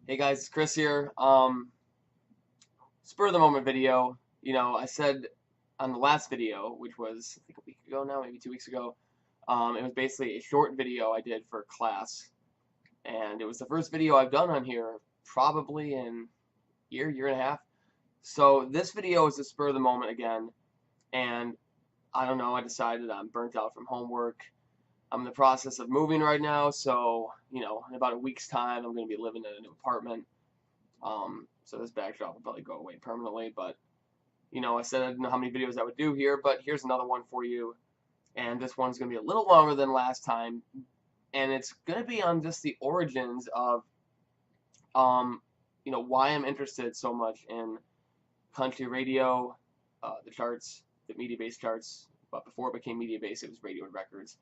Hey guys, it's Chris here. Spur of the moment video. I said on the last video, which was I think a week ago now, maybe 2 weeks ago. It was basically a short video I did for class, and it was the first video I've done on here probably in year and a half. So this video is the spur of the moment again, and I don't know. I decided I'm burnt out from homework. I'm in the process of moving right now, so in about a week's time, I'm going to be living in a new apartment. So this backdrop will probably go away permanently, but I said I didn't know how many videos I would do here, but here's another one for you. And this one's going to be a little longer than last time, and it's going to be on just the origins of, why I'm interested so much in country radio, the charts, the media-based charts. But before it became media-based, it was radio and records.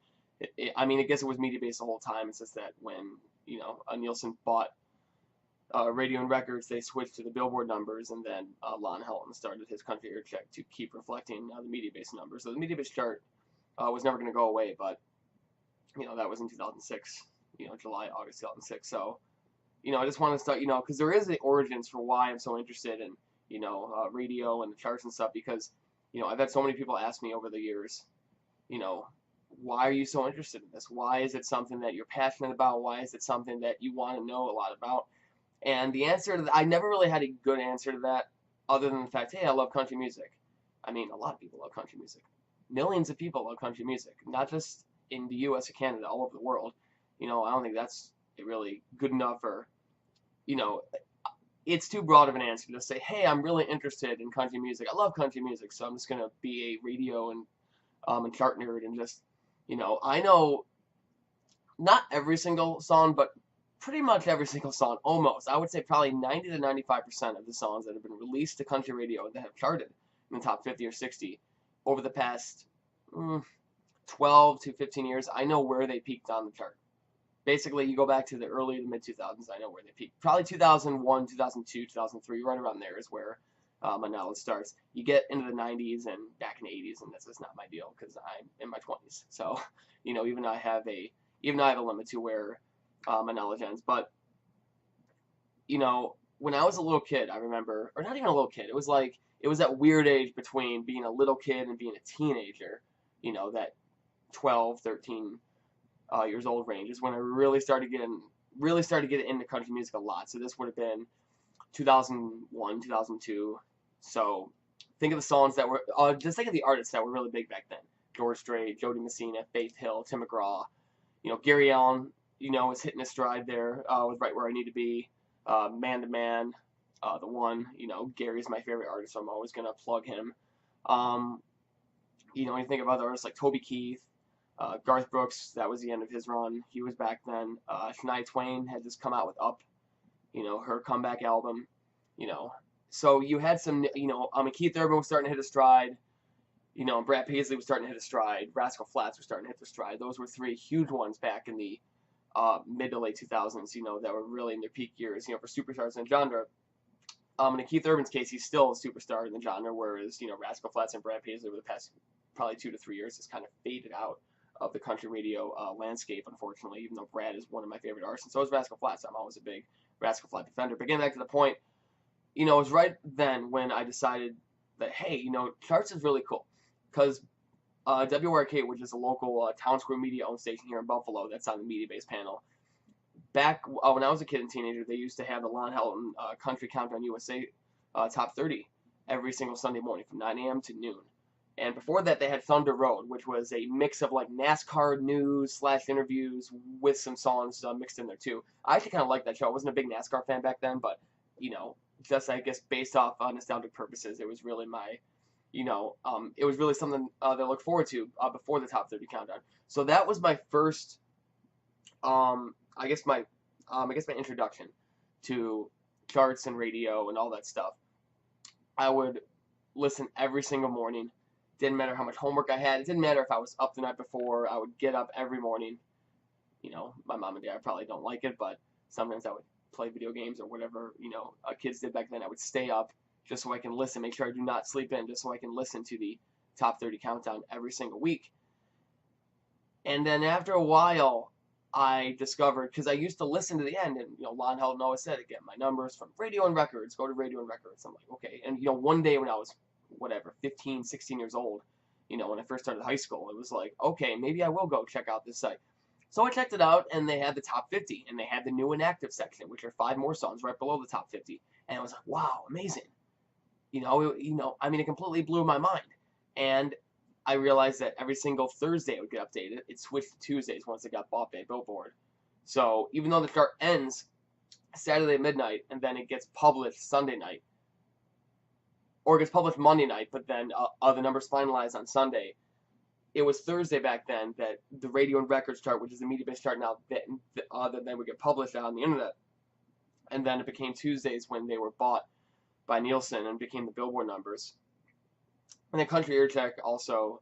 I guess it was media-based the whole time. It's just that when, Nielsen bought radio and records, they switched to the Billboard numbers, and then Lon Helton started his country air check to keep reflecting the media-based numbers. So the media-based chart was never going to go away, but that was in 2006, July, August 2006. So I just want to start, because there is the origins for why I'm so interested in radio and the charts and stuff. Because I've had so many people ask me over the years, you know, why are you so interested in this? Why is it something that you're passionate about? Why is it something that you want to know a lot about? And the answer to that, I never really had a good answer to that, other than the fact, hey, I love country music. A lot of people love country music. Millions of people love country music, not just in the U.S. or Canada, all over the world. I don't think that's really good enough, or you know, it's too broad of an answer to say, hey, I'm really interested in country music. I love country music, so I'm just gonna be a radio and chart nerd and just, I know not every single song, but pretty much every single song, almost. I would say probably 90 to 95% of the songs that have been released to country radio that have charted in the top 50 or 60 over the past 12 to 15 years, I know where they peaked on the chart. Basically, you go back to the early to mid 2000s, I know where they peaked. Probably 2001, 2002, 2003, right around there is where my knowledge starts. You get into the 90s and back in the 80s, and this is not my deal because I'm in my 20s. So, even I have a limit to where my knowledge ends. But when I was a little kid, I remember, or not even a little kid, it was that weird age between being a little kid and being a teenager. That 12, 13 years old range is when I really started getting into country music a lot. So this would have been 2001, 2002. So think of the songs that were, just think of the artists that were really big back then. George Strait, Jody Messina, Faith Hill, Tim McGraw. Gary Allen, was hitting his stride there, was right where I need to be. Man to Man, the one, Gary's my favorite artist, so I'm always going to plug him. You think of other artists like Toby Keith, Garth Brooks, that was the end of his run. He was back then. Shania Twain had just come out with Up, her comeback album. So you had some, Keith Urban was starting to hit a stride. Brad Paisley was starting to hit a stride. Rascal Flatts were starting to hit their stride. Those were three huge ones back in the mid to late 2000s, that were really in their peak years, for superstars in the genre. In Keith Urban's case, he's still a superstar in the genre, whereas, Rascal Flatts and Brad Paisley over the past probably 2 to 3 years has kind of faded out of the country radio landscape, unfortunately, even though Brad is one of my favorite artists, and so is Rascal Flatts. I'm always a big Rascal Flatts defender. But getting back to the point, it was right then when I decided that, hey, charts is really cool, because WRK, which is a local Town Square Media-owned station here in Buffalo that's on the media-based panel, back when I was a kid and teenager, they used to have the Lon Helton Country Countdown USA Top 30 every single Sunday morning from 9 a.m. to noon. And before that, they had Thunder Road, which was a mix of like NASCAR news / interviews with some songs mixed in there too. I actually kind of liked that show. I wasn't a big NASCAR fan back then, but just I guess based off nostalgic purposes, it was really my, it was really something that I look forward to before the Top 30 Countdown. So that was my first, I guess my introduction to charts and radio and all that stuff. I would listen every single morning. Didn't matter how much homework I had. It didn't matter if I was up the night before. I would get up every morning. My mom and dad probably don't like it, but sometimes I would play video games or whatever, kids did back then. I would stay up just so I can listen, make sure I do not sleep in, just so I can listen to the Top 30 Countdown every single week. And then after a while, I discovered, because I used to listen to the end, and Lon Helton always said, get my numbers from Radio and Records, go to Radio and Records. I'm like, okay. And one day when I was whatever 15, 16 years old, when I first started high school, it was like, okay, maybe I will go check out this site. So I checked it out, and they had the top 50, and they had the new and active section, which are 5 more songs right below the top 50. And I was like, wow, amazing. It completely blew my mind. And I realized that every single Thursday it would get updated. It switched to Tuesdays once it got bought by Billboard. So even though the chart ends Saturday at midnight, and then it gets published Sunday night, or it gets published Monday night, but then the numbers finalized on Sunday, it was Thursday back then that the Radio and Records chart, which is the media-based chart now, that then would get published out on the internet. And then it became Tuesdays when they were bought by Nielsen and became the Billboard numbers. And then Country Ear Check also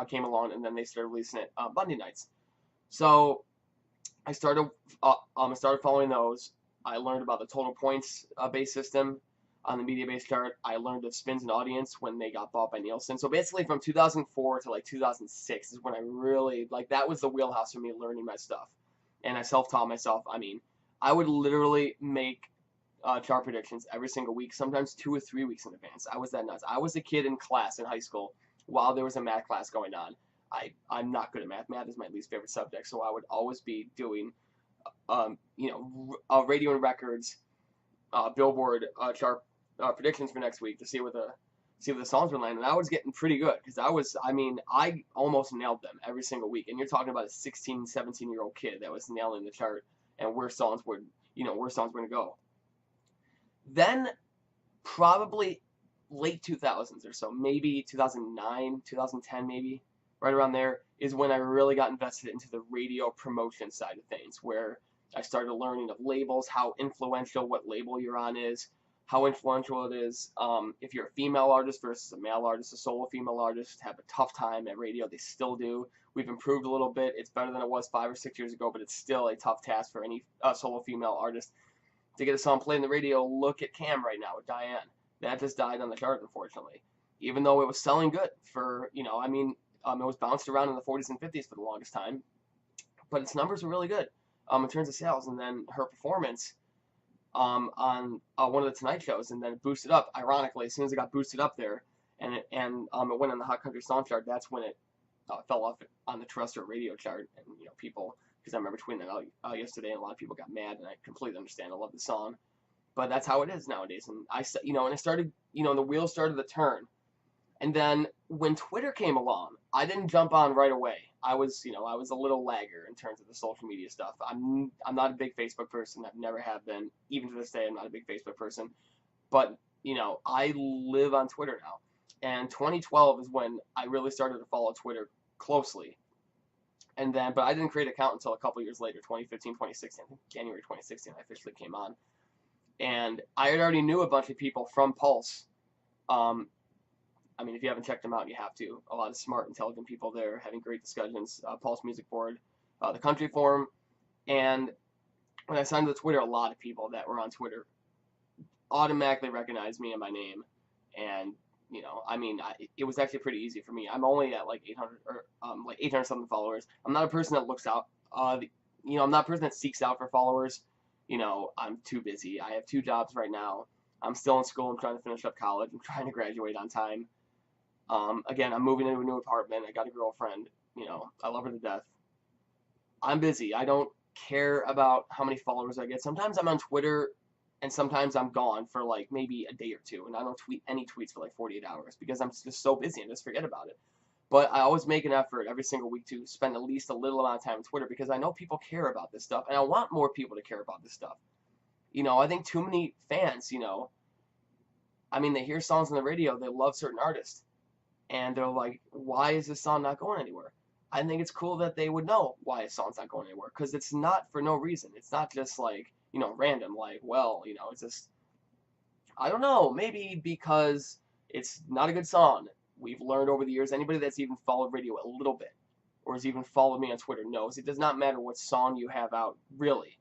came along, and then they started releasing it Monday nights. So I started following those. I learned about the total points based system on the media-based chart. I learned of spins and audience when they got bought by Nielsen. So basically from 2004 to like 2006 is when I really, that was the wheelhouse for me learning my stuff. And I self-taught myself. I would literally make chart predictions every single week, sometimes 2 or 3 weeks in advance. I was that nuts. I was a kid in class in high school while there was a math class going on. I'm not good at math. Math is my least favorite subject, so I would always be doing, Radio and Records, Billboard chart predictions for next week to see what the songs were landing. And I was getting pretty good because I almost nailed them every single week. And you're talking about a 16, 17-year-old kid that was nailing the chart and where songs were going to go. Then, probably late 2000s or so, maybe 2009, 2010 maybe, right around there, is when I really got invested into the radio promotion side of things, where I started learning of labels, how influential what label you're on is, how influential it is. If you're a female artist versus a male artist, a solo female artist have a tough time at radio. They still do. We've improved a little bit. It's better than it was 5 or 6 years ago, but it's still a tough task for any solo female artist to get a song played on the radio. Look at Cam right now with Diane. That just died on the chart, unfortunately. Even though it was selling good for, it was bounced around in the 40s and 50s for the longest time. But its numbers were really good in terms of sales. And then her performance on one of the Tonight shows, and then it boosted up. Ironically, as soon as it got boosted up there, and it went on the Hot Country Song chart, that's when it fell off on the terrestrial radio chart. And, people... because I remember tweeting that out yesterday, and a lot of people got mad, and I completely understand. I love the song, but that's how it is nowadays. And I started, the wheels started to turn, and then when Twitter came along, I didn't jump on right away. I was a little lagger in terms of the social media stuff. I'm not a big Facebook person. I've never have been. Even to this day, I'm not a big Facebook person. But I live on Twitter now, and 2012 is when I really started to follow Twitter closely. And then, but I didn't create an account until a couple years later, 2015, 2016. I think January 2016, I officially came on. And I already knew a bunch of people from Pulse. If you haven't checked them out, you have to. A lot of smart, intelligent people there having great discussions. Pulse Music Board, the Country Forum. And when I signed to Twitter, a lot of people that were on Twitter automatically recognized me and my name. And it was actually pretty easy for me. I'm only at like 800 or 800 something followers. I'm not a person that looks out. I'm not a person that seeks out for followers. I'm too busy. I have 2 jobs right now. I'm still in school. I'm trying to finish up college. I'm trying to graduate on time. Again, I'm moving into a new apartment. I got a girlfriend. I love her to death. I'm busy. I don't care about how many followers I get. Sometimes I'm on Twitter, and sometimes I'm gone for like maybe a day or 2, and I don't tweet any tweets for like 48 hours because I'm just so busy and just forget about it. But I always make an effort every single week to spend at least a little amount of time on Twitter because I know people care about this stuff, and I want more people to care about this stuff. I think too many fans, they hear songs on the radio, they love certain artists, and they're like, why is this song not going anywhere? I think it's cool that they would know why a song's not going anywhere, because it's not for no reason. It's not just like, random, like, well, it's just, I don't know, maybe because it's not a good song. We've learned over the years, anybody that's even followed radio a little bit, or has even followed me on Twitter knows, it does not matter what song you have out, really.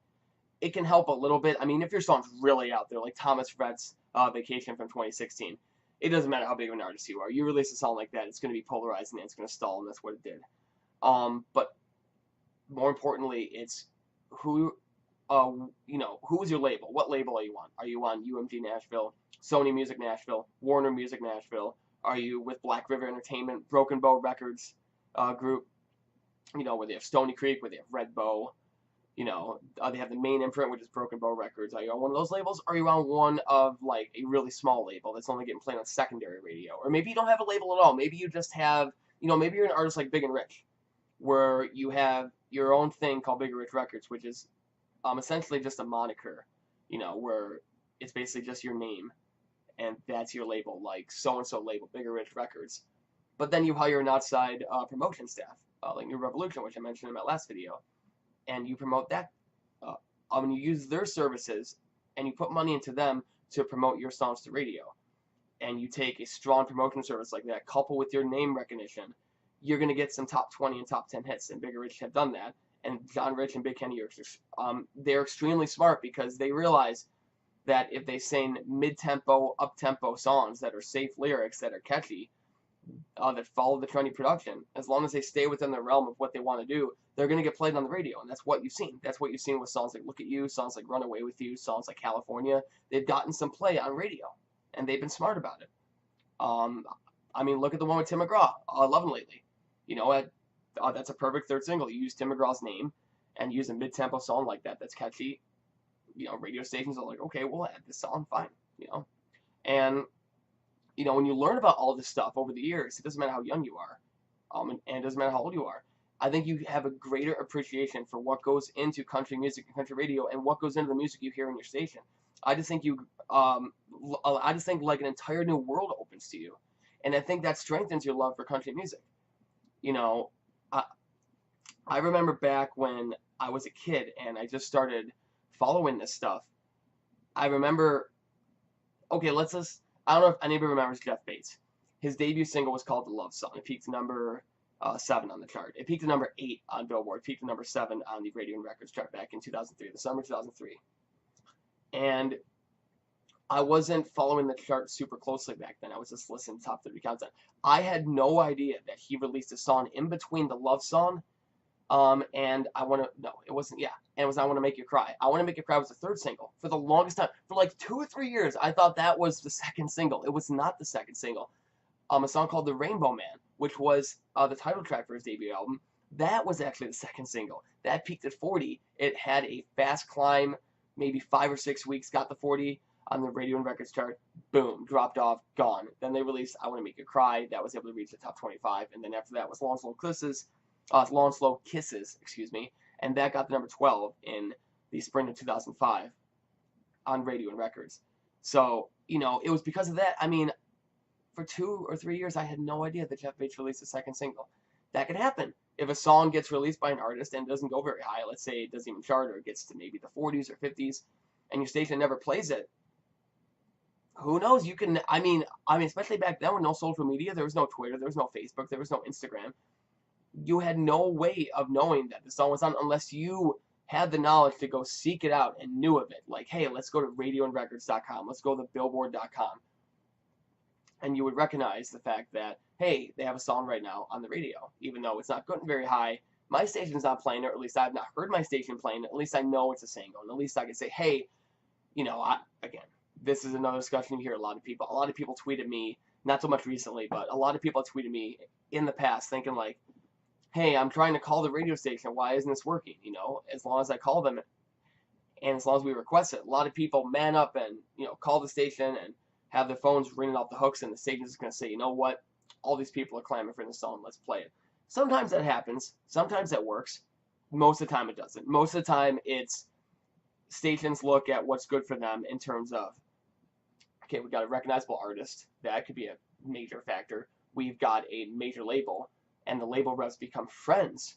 It can help a little bit. If your song's really out there, like Thomas Rhett's Vacation from 2016, it doesn't matter how big of an artist you are. You release a song like that, it's going to be polarized and it's going to stall, and that's what it did. But more importantly, it's who, who is your label? What label are you on? Are you on UMG Nashville, Sony Music Nashville, Warner Music Nashville? Are you with Black River Entertainment, Broken Bow Records group? Where they have Stony Creek, where they have Red Bow. They have the main imprint, which is Broken Bow Records. Are you on one of those labels? Or are you on one of like a really small label that's only getting played on secondary radio? Or maybe you don't have a label at all. Maybe you just have, maybe you're an artist like Big and Rich, where you have your own thing called Big and Rich Records, which is essentially just a moniker, where it's basically just your name, and that's your label, like so-and-so label, Big and Rich Records. But then you hire an outside promotion staff, like New Revolution, which I mentioned in my last video, and you promote that. You use their services, and you put money into them to promote your songs to radio. And you take a strong promotion service like that, coupled with your name recognition, you're going to get some top 20 and top 10 hits, and Big and Rich have done that. And John Rich and Big Kenny they're extremely smart, because they realize that if they sing mid-tempo, up-tempo songs that are safe lyrics, that are catchy, that follow the trendy production, as long as they stay within the realm of what they want to do, they're going to get played on the radio. And that's what you've seen. That's what you've seen with songs like Look at You, songs like Run Away with You, songs like California. They've gotten some play on radio, and they've been smart about it. Look at the one with Tim McGraw, Lovin' Lately. That's a perfect third single. You use Tim McGraw's name and use a mid-tempo song like that that's catchy. Radio stations are like, okay, we'll add this song, fine. And when you learn about all this stuff over the years, it doesn't matter how young you are, and it doesn't matter how old you are. I think you have a greater appreciation for what goes into country music and country radio, and what goes into the music you hear in your station. I just think like an entire new world opens to you, and I think that strengthens your love for country music. I remember back when I was a kid and I just started following this stuff. I remember, I don't know if anybody remembers Jeff Bates. His debut single was called The Love Song. It peaked number 7 on the chart. It peaked at number 8 on Billboard. It peaked at number 7 on the Radio and Records chart back in 2003, the summer 2003. And I wasn't following the chart super closely back then. I was just listening to top 30 countdown. I had no idea that he released a song in between the Love Song and I Want to, no, it wasn't, yeah, and it was I Want to Make You Cry. I Want to Make You Cry was the third single. For the longest time, for like 2 or 3 years, I thought that was the second single. It was not the second single. A song called The Rainbow Man, which was the title track for his debut album, that was actually the second single. That peaked at 40. It had a fast climb, maybe 5 or 6 weeks, got the 40 on the Radio and Records chart, boom, dropped off, gone. Then they released I Want to Make You Cry. That was able to reach the top 25, and then after that was Long Slow Kisses, and that got the number 12 in the spring of 2005 on Radio and Records. So, it was because of that. For 2 or 3 years, I had no idea that Jeff Bates released a second single. That could happen. If a song gets released by an artist and doesn't go very high, let's say it doesn't even chart, or it gets to maybe the 40s or 50s, and your station never plays it, who knows? You can, especially back then with no social media, there was no Twitter, there was no Facebook, there was no Instagram. You had no way of knowing that the song was on unless you had the knowledge to go seek it out and knew of it. Like, hey, let's go to radioandrecords.com, let's go to billboard.com. And you would recognize the fact that, hey, they have a song right now on the radio, even though it's not going very high. My station's not playing it, or at least I've not heard my station playing it. At least I know it's a single, and at least I can say, hey, again, this is another discussion you hear a lot of people. A lot of people tweeted me, not so much recently, but a lot of people tweeted me in the past thinking like, hey, I'm trying to call the radio station. Why isn't this working? As long as I call them and as long as we request it, a lot of people man up and, call the station and have their phones ringing off the hooks, and the station's going to say, you know what? All these people are clamoring for this song. Let's play it. Sometimes that happens. Sometimes that works. Most of the time it doesn't. Most of the time it's stations look at what's good for them in terms of, okay, we've got a recognizable artist. That could be a major factor. We've got a major label, and the label reps become friends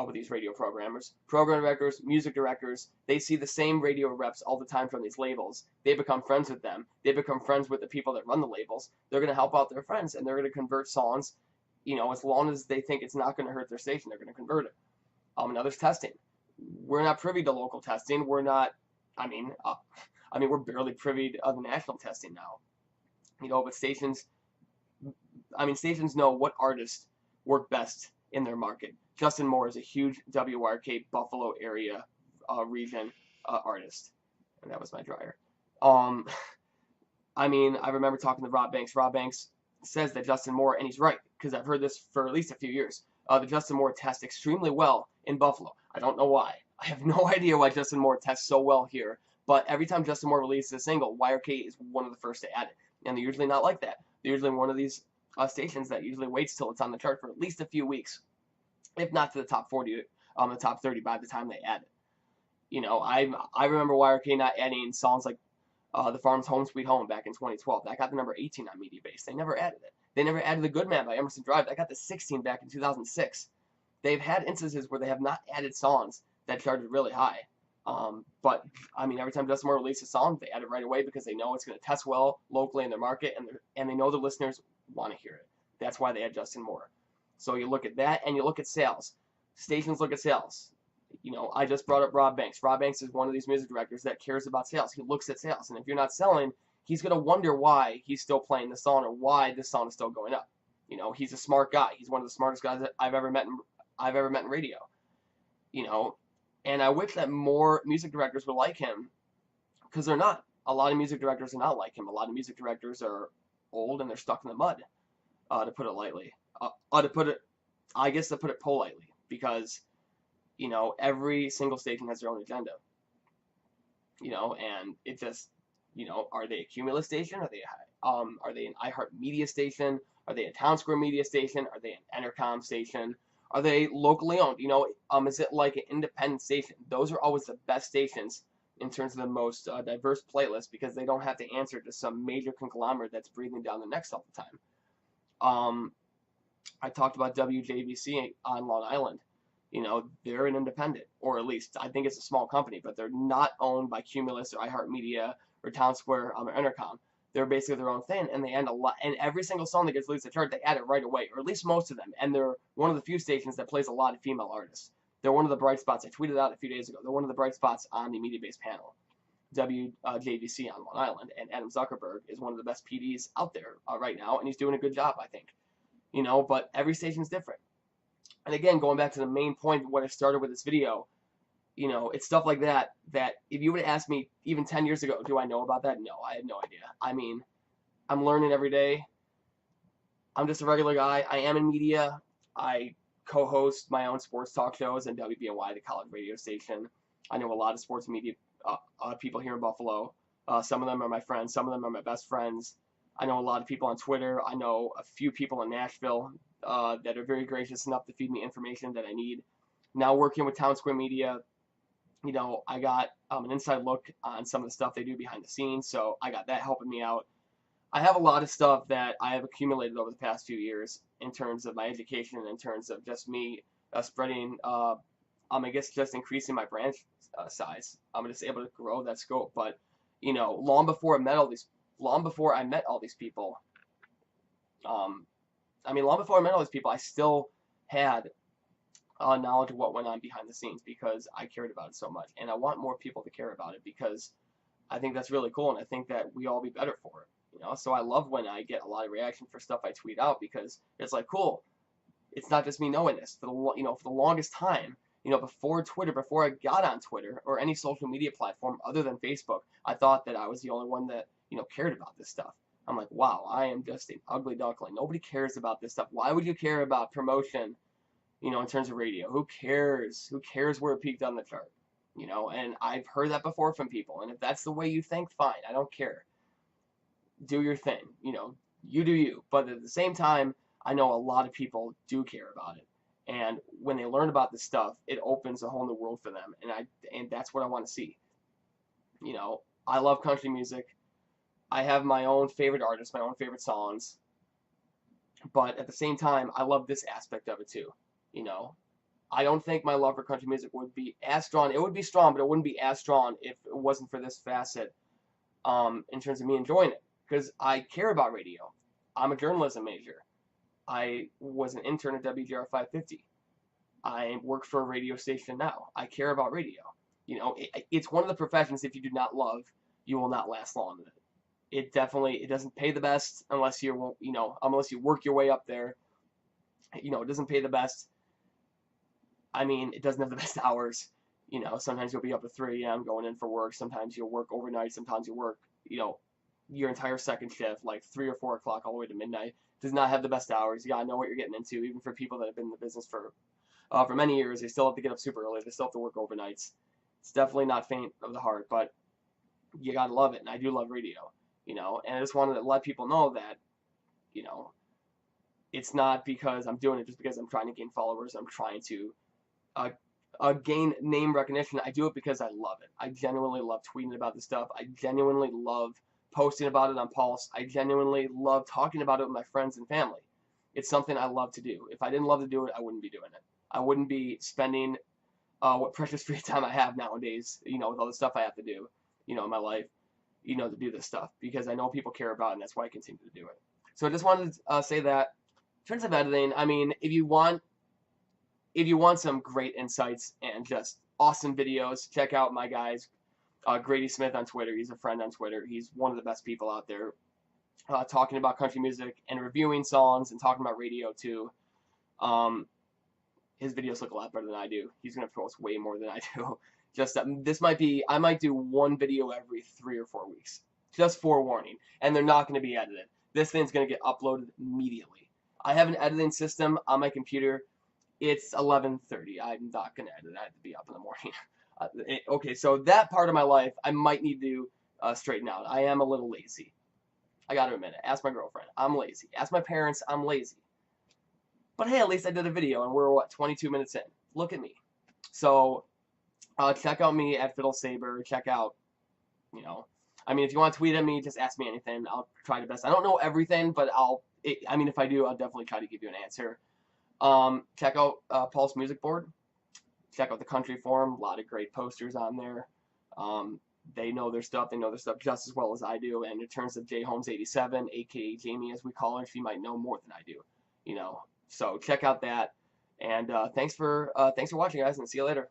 with these radio programmers. Program directors, music directors, they see the same radio reps all the time from these labels. They become friends with them. They become friends with the people that run the labels. They're going to help out their friends, and they're going to convert songs, as long as they think it's not going to hurt their station, they're going to convert it. And others testing. We're not privy to local testing. We're not, we're barely privy to the national testing now. But stations know what artists work best in their market. Justin Moore is a huge WRK Buffalo area region artist, and that was my dryer. Um, I mean, I remember talking to Rob Banks. Rob Banks says that Justin Moore, and he's right, because I've heard this for at least a few years, that Justin Moore tests extremely well in Buffalo. I don't know why. I have no idea why Justin Moore tests so well here, but every time Justin Moore releases a single, YRK is one of the first to add it, and they're usually not like that. They're usually one of these stations that usually waits till it's on the chart for at least a few weeks, if not to the top 40, the top 30 by the time they add it. You know, I remember YRK not adding songs like The Farm's Home Sweet Home back in 2012. That got the number 18 on Media Base. They never added it. They never added The Good Man by Emerson Drive. That got the 16 back in 2006. They've had instances where they have not added songs that charted really high. But, I mean, every time Justin Moore releases a song, they add it right away because they know it's going to test well locally in their market, and they know the listeners want to hear it. That's why they add Justin Moore. So you look at that, and you look at sales. Stations look at sales. You know, I just brought up Rob Banks. Rob Banks is one of these music directors that cares about sales. He looks at sales, and if you're not selling, he's going to wonder why he's still playing the song or why this song is still going up. You know, he's a smart guy. He's one of the smartest guys that I've ever met in radio. You know, and I wish that more music directors were like him, because they're not. A lot of music directors are not like him. A lot of music directors are old and they're stuck in the mud, to put it lightly. To put it politely, because you know, every single station has their own agenda. You know, and it just, you know, are they a Cumulus station? Are they an iHeart Media station? Are they a Town Square Media station? Are they an Entercom station? Are they locally owned? You know, is it like an independent station? Those are always the best stations in terms of the most diverse playlists, because they don't have to answer to some major conglomerate that's breathing down their necks all the time. I talked about WJBC on Long Island. You know, they're an independent, or at least I think it's a small company, but they're not owned by Cumulus or iHeartMedia or Town Square or Entercom. They're basically their own thing, and they add a lot. And every single song that gets released to the chart, they add it right away, or at least most of them. And they're one of the few stations that plays a lot of female artists. They're one of the bright spots. I tweeted out a few days ago. They're one of the bright spots on the media-based panel, WJBC on Long Island. And Adam Zuckerberg is one of the best PDs out there right now, and he's doing a good job, I think. You know, but every station's different. And again, going back to the main point of what I started with this video, you know, it's stuff like that, that if you would have asked me even 10 years ago, do I know about that? No, I had no idea. I mean, I'm learning every day. I'm just a regular guy. I am in media. I co-host my own sports talk shows in WBNY, the college radio station. I know a lot of sports media people here in Buffalo. Some of them are my friends. Some of them are my best friends. I know a lot of people on Twitter. I know a few people in Nashville that are very gracious enough to feed me information that I need. Now working with Town Square Media, you know, I got an inside look on some of the stuff they do behind the scenes, so I got that helping me out. I have a lot of stuff that I have accumulated over the past few years in terms of my education and in terms of just me spreading, I guess just increasing my branch size. I'm just able to grow that scope. But, you know, long before I met all these people, I still had knowledge of what went on behind the scenes because I cared about it so much. And I want more people to care about it because I think that's really cool, and I think that we all be better for it. You know, so I love when I get a lot of reaction for stuff I tweet out because it's like, cool. It's not just me knowing this. For the longest time, you know, before Twitter, before I got on Twitter or any social media platform other than Facebook, I thought that I was the only one that, you know, cared about this stuff. I'm like, wow, I am just an ugly duckling. Nobody cares about this stuff. Why would you care about promotion, you know, in terms of radio? Who cares? Who cares where it peaked on the chart? You know, and I've heard that before from people. And if that's the way you think, fine. I don't care. Do your thing. You know, you do you. But at the same time, I know a lot of people do care about it. And when they learn about this stuff, it opens a whole new world for them. And that's what I want to see. You know, I love country music. I have my own favorite artists, my own favorite songs. But at the same time, I love this aspect of it too. You know, I don't think my love for country music would be as strong. It would be strong, but it wouldn't be as strong if it wasn't for this facet in terms of me enjoying it. Because I care about radio. I'm a journalism major. I was an intern at WJR 550. I work for a radio station now. I care about radio. You know, it's one of the professions, if you do not love, you will not last long in it. It doesn't pay the best unless unless you work your way up there. You know, it doesn't pay the best. I mean, it doesn't have the best hours. You know, sometimes you'll be up at 3 a.m. going in for work. Sometimes you'll work overnight. Sometimes you work, you know, your entire second shift, like 3 or 4 o'clock all the way to midnight. Does not have the best hours. You gotta know what you're getting into. Even for people that have been in the business for many years, they still have to get up super early. They still have to work overnights. It's definitely not faint of the heart, but you gotta love it. And I do love radio, you know. And I just wanted to let people know that, you know, it's not because I'm doing it just because I'm trying to gain followers. I'm trying to uh, gain name recognition. I do it because I love it. I genuinely love tweeting about this stuff. I genuinely love posting about it on Pulse. I genuinely love talking about it with my friends and family. It's something I love to do. If I didn't love to do it, I wouldn't be doing it. I wouldn't be spending what precious free time I have nowadays, you know, with all the stuff I have to do, you know, in my life, you know, to do this stuff, because I know people care about it, and that's why I continue to do it. So I just wanted to say that in terms of editing, I mean, if you want some great insights and just awesome videos, check out my guys, Grady Smith on Twitter. He's a friend on Twitter. He's one of the best people out there, talking about country music and reviewing songs and talking about radio too. His videos look a lot better than I do. He's gonna post way more than I do. Just I might do one video every 3 or 4 weeks. Just forewarning, and they're not gonna be edited. This thing's gonna get uploaded immediately. I have an editing system on my computer. It's 11:30. I'm not gonna edit. I have to be up in the morning. Okay, so that part of my life I might need to straighten out. I am a little lazy. I gotta admit it. Ask my girlfriend. I'm lazy. Ask my parents. I'm lazy. But hey, at least I did a video, and we're, what, 22 minutes in. Look at me. So check out me at Fiddle Saber. Check out, you know, I mean, if you want to tweet at me, just ask me anything. I'll try the best. I don't know everything, but I mean, if I do, I'll definitely try to give you an answer. Check out Pulse Music Board. Check out the Country Forum. A lot of great posters on there. They know their stuff. They know their stuff just as well as I do. And in terms of J Holmes 87, aka Jamie, as we call her, she might know more than I do. You know, so check out that. And thanks for watching, guys, and see you later.